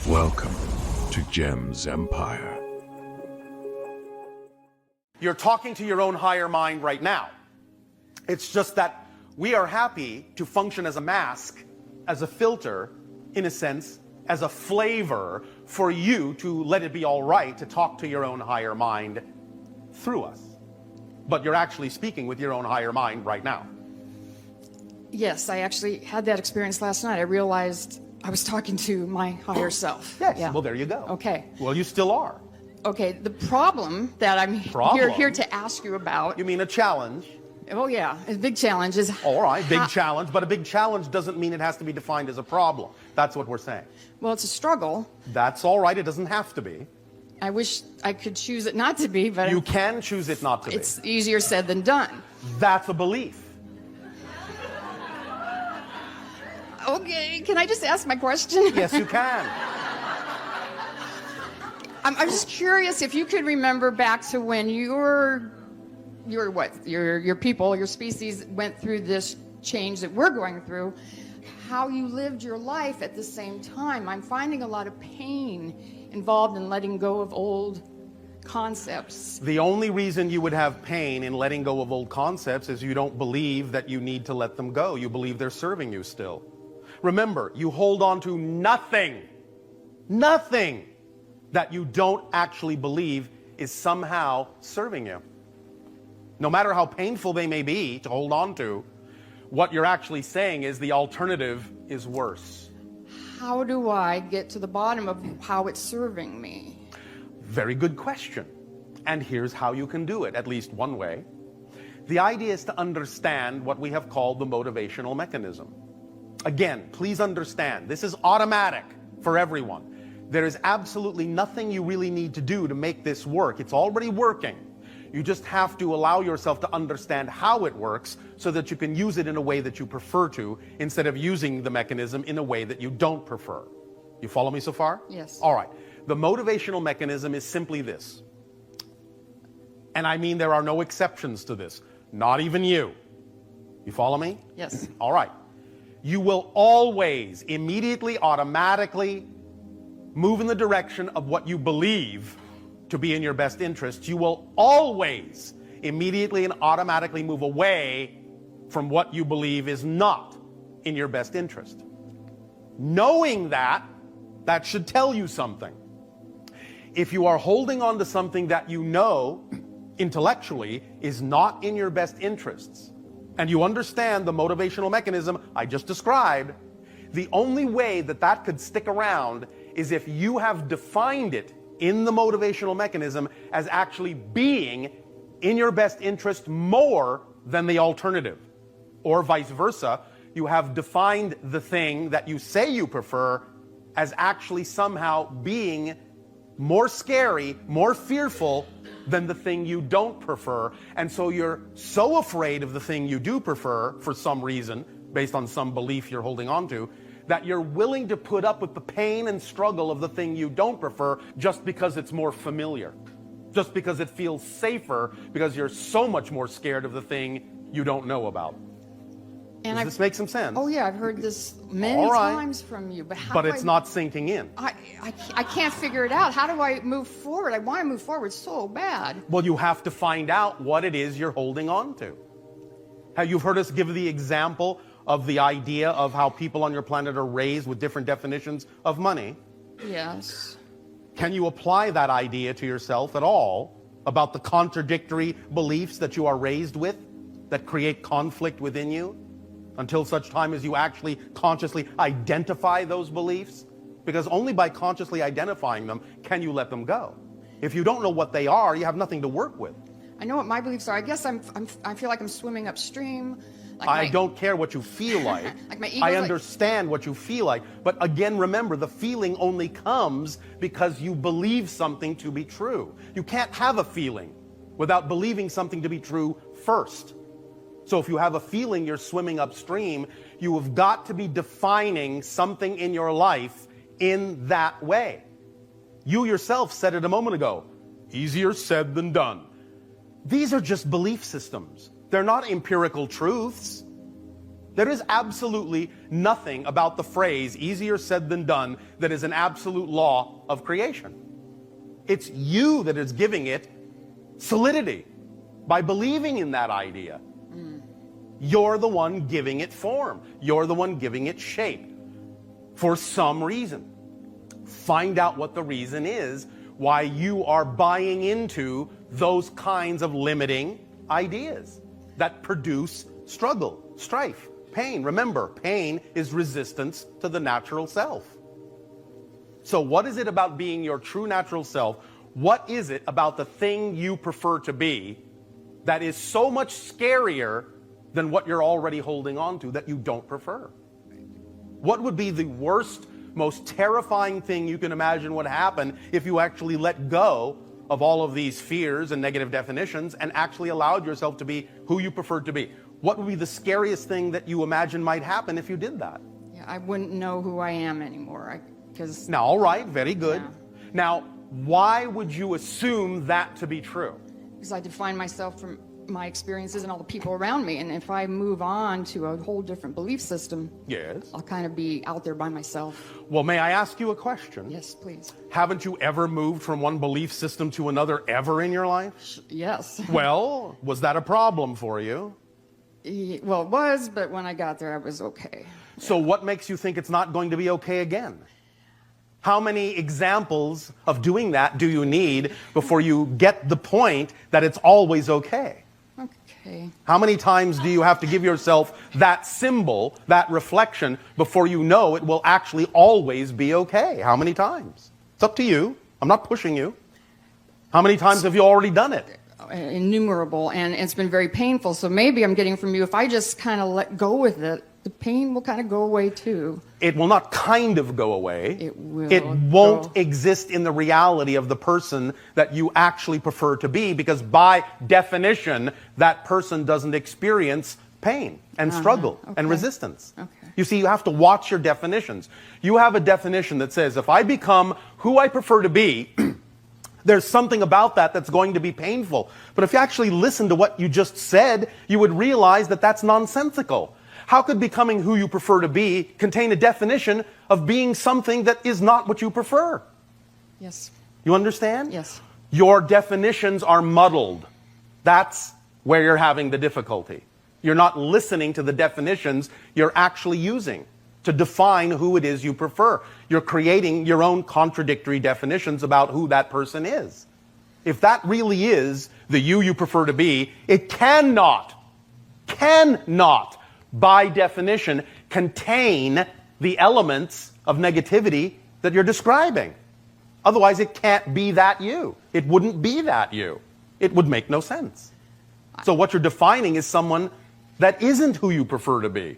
Welcome to GEMZ EMPIRE. You're talking to your own higher mind right now. It's just that we are happy to function as a mask, as a filter, in a sense, as a flavor for you to let it be all right to talk to your own higher mind through us. But you're actually speaking with your own higher mind right now. Yes, I actually had that experience last night. I realized I was talking to my higher self. Yes, Yeah. well, there you go. Okay. Well, you still are. Okay, the problem that I'm here to ask you about. You mean a challenge? Oh, yeah, a big challenge is. All right, big challenge, but a big challenge doesn't mean it has to be defined as a problem. That's what we're saying. Well, it's a struggle. That's all right, it doesn't have to be. I wish I could choose it not to be, but. You can choose it not to be. It's easier said than done. That's a belief. Okay, can I just ask my question? Yes, you can. I'm just curious if you could remember back to when your people, your species went through this change that we're going through, how you lived your life at the same time. I'm finding a lot of pain involved in letting go of old concepts. The only reason you would have pain in letting go of old concepts is you don't believe that you need to let them go. You believe they're serving you still. Remember, you hold on to nothing that you don't actually believe is somehow serving you. No matter how painful they may be to hold on to, what you're actually saying is the alternative is worse. How do I get to the bottom of how it's serving me? Very good question. And here's how you can do it, at least one way. The idea is to understand what we have called the motivational mechanism. Again, please understand, this is automatic for everyone. There is absolutely nothing you really need to do to make this work. It's already working. You just have to allow yourself to understand how it works so that you can use it in a way that you prefer to, instead of using the mechanism in a way that you don't prefer. You follow me so far? Yes. All right. The motivational mechanism is simply this. And I mean there are no exceptions to this. Not even you. You follow me? Yes. All right. You will always, immediately, automatically move in the direction of what you believe to be in your best interest. You will always immediately and automatically move away from what you believe is not in your best interest. Knowing that, that should tell you something. If you are holding on to something that you know intellectually is not in your best interests, and you understand the motivational mechanism I just described, the only way that that could stick around is if you have defined it in the motivational mechanism as actually being in your best interest more than the alternative. Or vice versa, you have defined the thing that you say you prefer as actually somehow being more scary, more fearful than the thing you don't prefer. And so you're so afraid of the thing you do prefer for some reason, based on some belief you're holding on to, that you're willing to put up with the pain and struggle of the thing you don't prefer just because it's more familiar. Just because it feels safer, because you're so much more scared of the thing you don't know about. And Does this make some sense? Oh yeah, I've heard this many times from you, but how But do it's not sinking in. I can't figure it out. How do I move forward? I want to move forward so bad. Well, you have to find out what it is you're holding on to. You've heard us give the example of the idea of how people on your planet are raised with different definitions of money. Yes. Can you apply that idea to yourself at all about the contradictory beliefs that you are raised with that create conflict within you until such time as you actually consciously identify those beliefs? Because only by consciously identifying them can you let them go. If you don't know what they are, you have nothing to work with. I know what my beliefs are. I guess I feel like I'm swimming upstream. I don't care what you feel like. Like my ego, I understand what you feel like. But again, remember, the feeling only comes because you believe something to be true. You can't have a feeling without believing something to be true first. So if you have a feeling you're swimming upstream, you have got to be defining something in your life in that way. You yourself said it a moment ago. Easier said than done. These are just belief systems. They're not empirical truths. There is absolutely nothing about the phrase, easier said than done, that is an absolute law of creation. It's you that is giving it solidity by believing in that idea. You're the one giving it form. You're the one giving it shape for some reason. Find out what the reason is why you are buying into those kinds of limiting ideas that produce struggle, strife, pain. Remember, pain is resistance to the natural self. So what is it about being your true natural self? What is it about the thing you prefer to be that is so much scarier than what you're already holding on to that you don't prefer? What would be the worst, most terrifying thing you can imagine would happen if you actually let go of all of these fears and negative definitions and actually allowed yourself to be who you preferred to be? What would be the scariest thing that you imagine might happen if you did that? Yeah, I wouldn't know who I am anymore. Now, all right, very good. Yeah. Now, why would you assume that to be true? Because I define myself from my experiences and all the people around me, and if I move on to a whole different belief system, Yes. I'll kind of be out there by myself. Well, may I ask you a question? Yes, please. Haven't you ever moved from one belief system to another ever in your life? Yes. Well, was that a problem for you? Well, it was, but when I got there, I was okay. So what makes you think it's not going to be okay again? How many examples of doing that do you need before you get the point that it's always okay? Okay. How many times do you have to give yourself that symbol, that reflection, before you know it will actually always be okay? How many times? It's up to you. I'm not pushing you. How many times have you already done it? Innumerable, and it's been very painful. So maybe I'm getting from you, if I just kind of let go with it, the pain will kind of go away too. It will not kind of go away. It will. It won't exist in the reality of the person that you actually prefer to be, because by definition, that person doesn't experience pain and struggle and resistance. Okay. You see, you have to watch your definitions. You have a definition that says, if I become who I prefer to be, there's something about that that's going to be painful. But if you actually listen to what you just said, you would realize that that's nonsensical. How could becoming who you prefer to be contain a definition of being something that is not what you prefer? Yes. You understand? Yes. Your definitions are muddled. That's where you're having the difficulty. You're not listening to the definitions you're actually using to define who it is you prefer. You're creating your own contradictory definitions about who that person is. If that really is the you prefer to be, it cannot, by definition, contain the elements of negativity that you're describing. Otherwise, it can't be that you. It wouldn't be that you. It would make no sense. So what you're defining is someone that isn't who you prefer to be.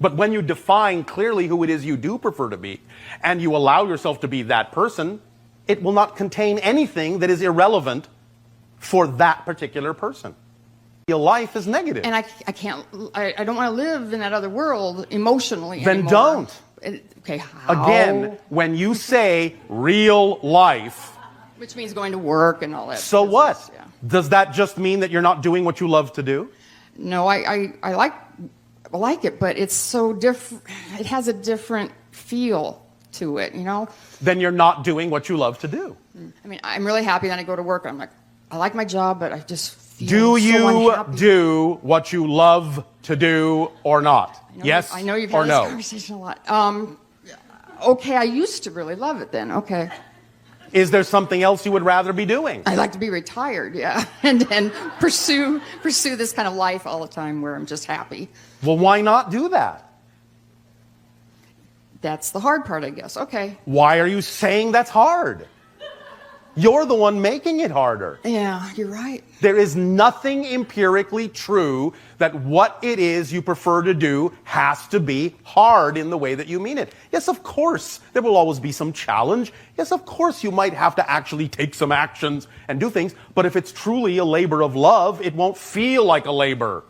But when you define clearly who it is you do prefer to be, and you allow yourself to be that person, it will not contain anything that is irrelevant for that particular person. Your life is negative. And I don't want to live in that other world emotionally Then anymore. don't. Okay, how? Again, when you say real life, Which means going to work and all that. so business, what? yeah. Does that just mean that you're not doing what you love to do? No, I like it, but it's so different. It has a different feel to it, you know? Then you're not doing what you love to do. I mean, I'm really happy that I go to work. I'm like, I like my job, but I just feel Do so you unhappy. do what you love to do or not? Yes I know you've or had this no? conversation a lot. Okay, I used to really love it then. Okay. Is there something else you would rather be doing? I'd like to be retired, yeah, and pursue this kind of life all the time where I'm just happy. Well, why not do that? That's the hard part, I guess. Okay. Why are you saying that's hard? You're the one making it harder. Yeah, you're right. There is nothing empirically true that what it is you prefer to do has to be hard in the way that you mean it. Yes, of course, there will always be some challenge. Yes, of course, you might have to actually take some actions and do things. But if it's truly a labor of love, it won't feel like a labor.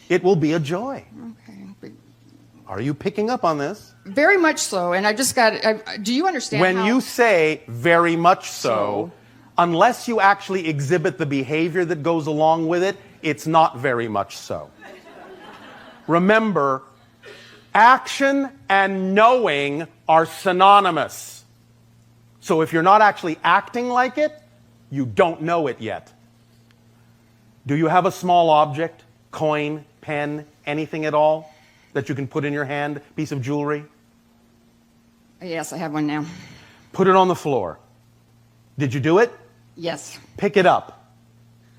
It will be a joy. Okay. Are you picking up on this? Very much so. And I just got, do you understand When how... you say very much so, unless you actually exhibit the behavior that goes along with it, it's not very much so. Remember, action and knowing are synonymous. So if you're not actually acting like it, you don't know it yet. Do you have a small object, coin, pen, anything at all that you can put in your hand, piece of jewelry? Yes, I have one now. Put it on the floor. Did you do it? Yes. Pick it up.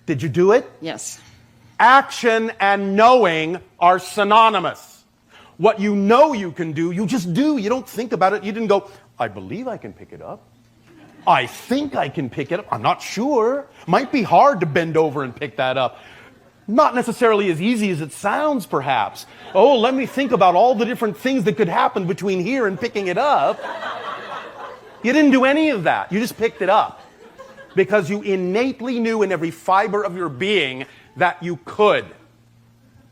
Did you do it? Yes. Action and knowing are synonymous. What you know you can do, you just do. You don't think about it. You didn't go, I believe I can pick it up. I think I can pick it up. I'm not sure. Might be hard to bend over and pick that up. Not necessarily as easy as it sounds, perhaps. Oh, let me think about all the different things that could happen between here and picking it up. You didn't do any of that. You just picked it up. Because you innately knew in every fiber of your being that you could.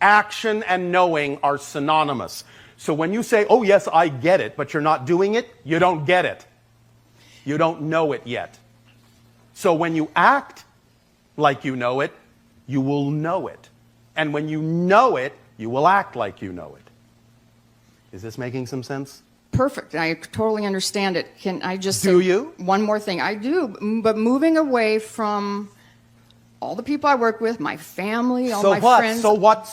Action and knowing are synonymous. So when you say, oh yes, I get it, but you're not doing it, you don't get it. You don't know it yet. So when you act like you know it, you will know it. And when you know it, you will act like you know it. Is this making some sense? Perfect. I totally understand it. Can I just Do say you? one more thing? I do, but moving away from all the people I work with, my family, all my friends. So what?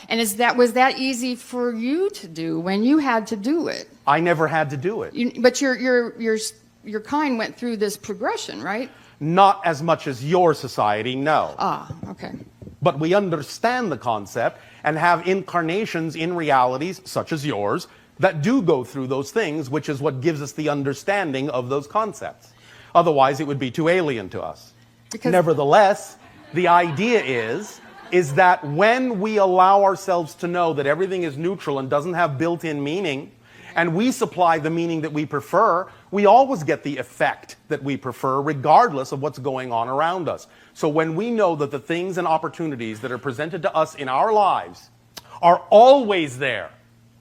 And was that easy for you to do when you had to do it? I never had to do it. But your kind went through this progression, right? Not as much as your society, no. Ah, okay. But we understand the concept and have incarnations in realities, such as yours, that do go through those things, which is what gives us the understanding of those concepts. Otherwise, it would be too alien to us. Nevertheless, the idea is that when we allow ourselves to know that everything is neutral and doesn't have built-in meaning, and we supply the meaning that we prefer, we always get the effect that we prefer regardless of what's going on around us. So when we know that the things and opportunities that are presented to us in our lives are always there,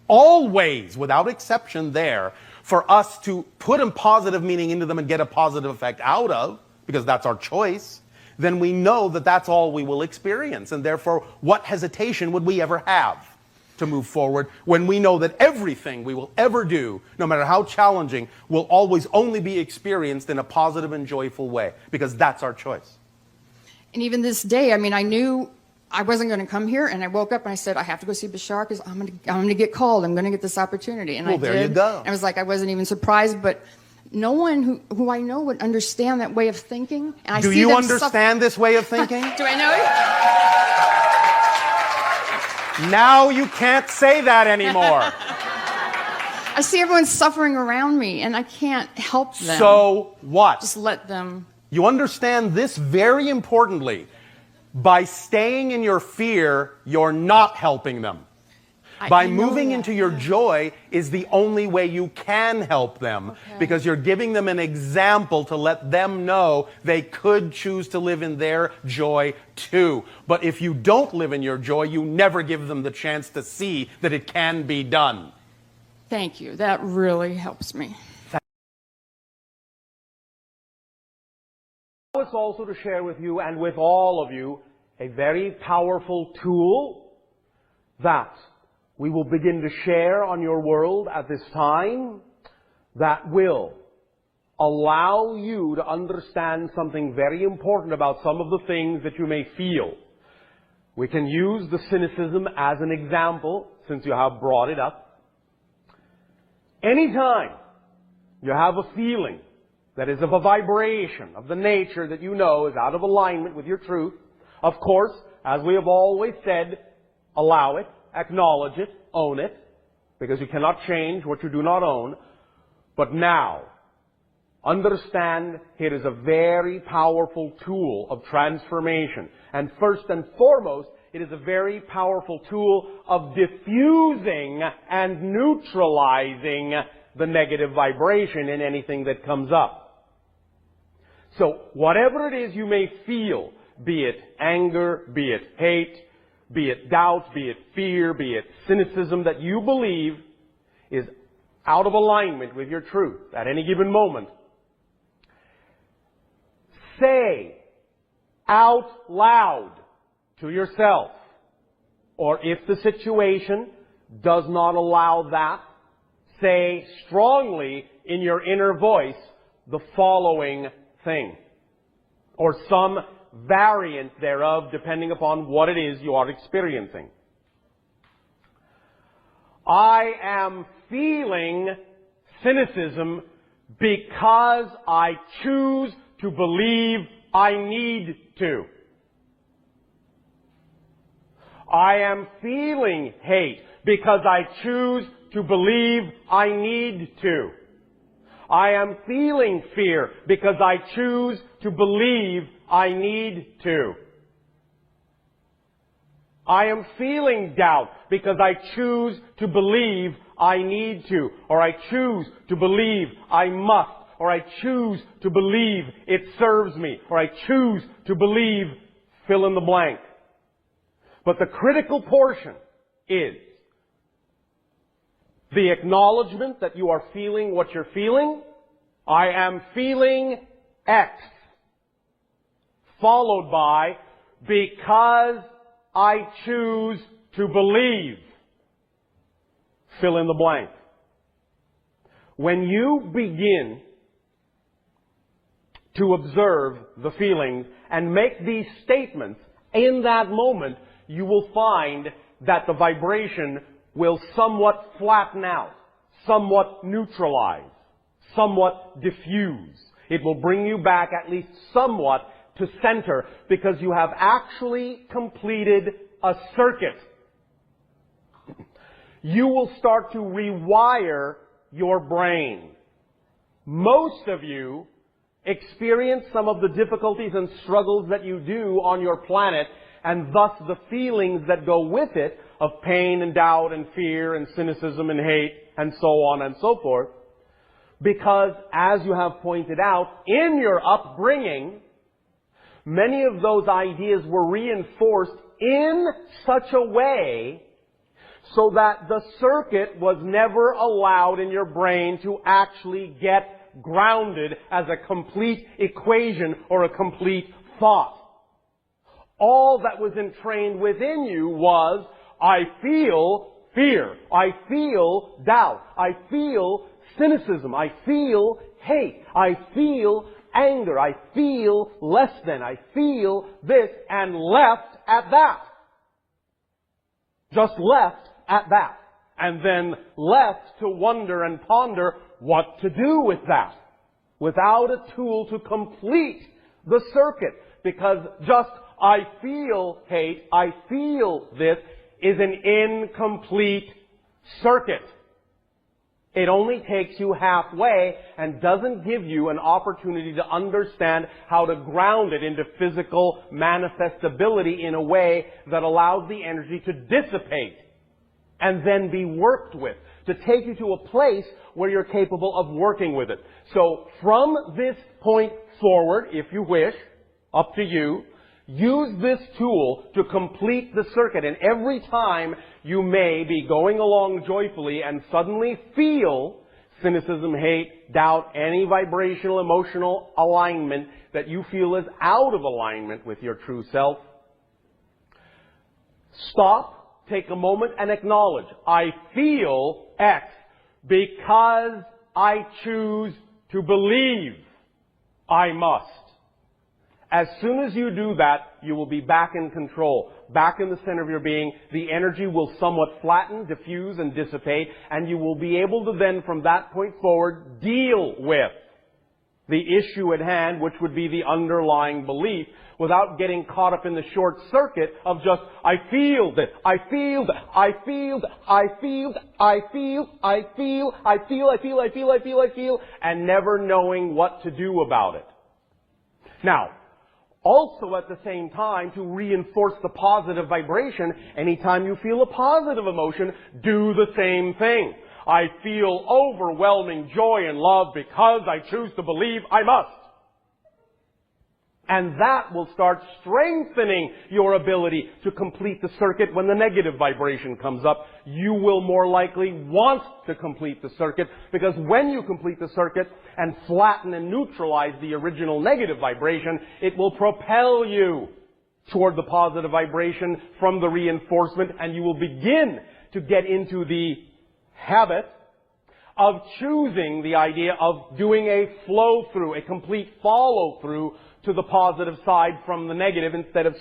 always, without exception there, for us to put a positive meaning into them and get a positive effect out of, because that's our choice, then we know that that's all we will experience. And therefore, what hesitation would we ever have to move forward when we know that everything we will ever do, no matter how challenging, will always only be experienced in a positive and joyful way, because that's our choice. And even this day, I mean, I knew I wasn't going to come here, and I woke up and I said, I have to go see Bashar because I'm going to get called. I'm going to get this opportunity. And well, I did. There you go. And I was like, I wasn't even surprised, but no one who I know would understand that way of thinking. And I do see you them understand this way of thinking? Do I know it? Now you can't say that anymore. I see everyone suffering around me, and I can't help them. So what? Just let them. You understand this very importantly. By staying in your fear, you're not helping them. By moving into your joy is the only way you can help them, because you're giving them an example to let them know they could choose to live in their joy too. But if you don't live in your joy, you never give them the chance to see that it can be done. Thank you. That really helps me. It's also to share with you and with all of you a very powerful tool that we will begin to share on your world at this time that will allow you to understand something very important about some of the things that you may feel. We can use the cynicism as an example, since you have brought it up. Anytime you have a feeling that is of a vibration of the nature that you know is out of alignment with your truth, of course, as we have always said, allow it, acknowledge it, own it, because you cannot change what you do not own. But now, understand it is a very powerful tool of transformation. And first and foremost, it is a very powerful tool of diffusing and neutralizing the negative vibration in anything that comes up. So, whatever it is you may feel, be it anger, be it hate, be it doubt, be it fear, be it cynicism that you believe is out of alignment with your truth at any given moment, say out loud to yourself, or if the situation does not allow that, say strongly in your inner voice the following thing, or some variant thereof, depending upon what it is you are experiencing. I am feeling cynicism because I choose to believe I need to. I am feeling hate because I choose to believe I need to. I am feeling fear because I choose to believe I need to. I am feeling doubt because I choose to believe I need to, or I choose to believe I must, or I choose to believe it serves me, or I choose to believe fill in the blank. But the critical portion is the acknowledgement that you are feeling what you're feeling. I am feeling X. Followed by, because I choose to believe. Fill in the blank. When you begin to observe the feelings and make these statements in that moment, you will find that the vibration will somewhat flatten out, somewhat neutralize, somewhat diffuse. It will bring you back at least somewhat to center, because you have actually completed a circuit. You will start to rewire your brain. Most of you experience some of the difficulties and struggles that you do on your planet, and thus the feelings that go with it of pain and doubt and fear and cynicism and hate and so on and so forth. Because, as you have pointed out, in your upbringing, many of those ideas were reinforced in such a way so that the circuit was never allowed in your brain to actually get grounded as a complete equation or a complete thought. All that was entrained within you was, I feel fear, I feel doubt, I feel cynicism, I feel hate, I feel anger, I feel less than, I feel this, and left at that. Just left at that. And then left to wonder and ponder what to do with that, without a tool to complete the circuit. Because just I feel hate, I feel this, is an incomplete circuit. It only takes you halfway and doesn't give you an opportunity to understand how to ground it into physical manifestability in a way that allows the energy to dissipate and then be worked with, to take you to a place where you're capable of working with it. So from this point forward, if you wish, up to you, use this tool to complete the circuit. And every time you may be going along joyfully and suddenly feel cynicism, hate, doubt, any vibrational, emotional alignment that you feel is out of alignment with your true self, stop, take a moment and acknowledge, I feel X because I choose to believe I must. As soon as you do that, you will be back in control, back in the center of your being. The energy will somewhat flatten, diffuse, and dissipate, and you will be able to then, from that point forward, deal with the issue at hand, which would be the underlying belief, without getting caught up in the short circuit of just, I feel that, I feel that, I feel that, I feel that, I feel, I feel, I feel, I feel, I feel, I feel, I feel, and never knowing what to do about it. Now, also at the same time, to reinforce the positive vibration, anytime you feel a positive emotion, do the same thing. I feel overwhelming joy and love because I choose to believe I must. And that will start strengthening your ability to complete the circuit when the negative vibration comes up. You will more likely want to complete the circuit, because when you complete the circuit and flatten and neutralize the original negative vibration, it will propel you toward the positive vibration from the reinforcement, and you will begin to get into the habit of choosing the idea of doing a flow-through, a complete follow-through to the positive side from the negative, instead of